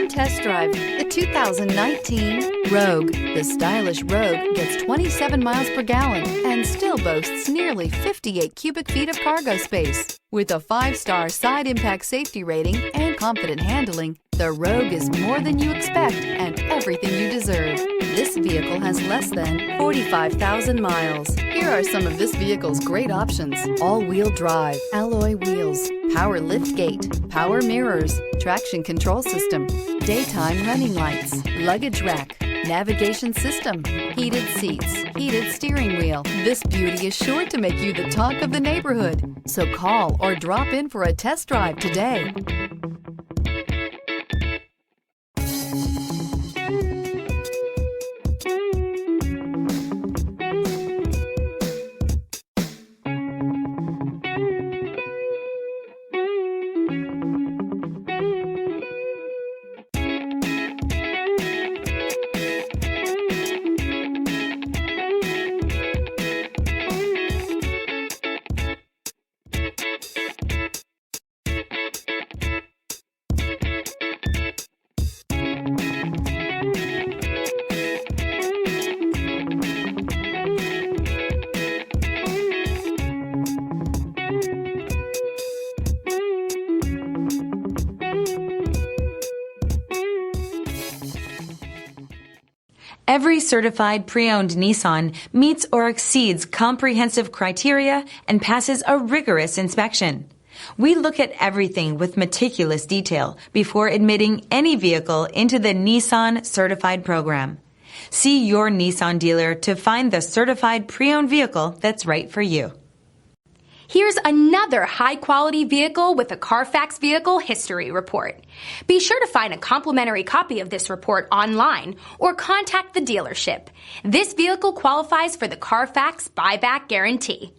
test drive the 2019 Rogue. The stylish Rogue gets 27 miles per gallon and still boasts nearly 58 cubic feet of cargo space. With a 5-star side impact safety rating and confident handling, the Rogue is more than you expect and everything you deserve. This vehicle has less than 45,000 miles. Here are some of this vehicle's great options: all-wheel drive, alloy wheels, power lift gate, power mirrors, traction control system, daytime running lights, luggage rack, navigation system, heated seats, heated steering wheel. This beauty is sure to make you the talk of the neighborhood. So call or drop in for a test drive today. Every certified pre-owned Nissan meets or exceeds comprehensive criteria and passes a rigorous inspection. We look at everything with meticulous detail before admitting any vehicle into the Nissan Certified program. See your Nissan dealer to find the certified pre-owned vehicle that's right for you. Here's another high-quality vehicle with a Carfax Vehicle History Report. Be sure to find a complimentary copy of this report online or contact the dealership. This vehicle qualifies for the Carfax Buyback Guarantee.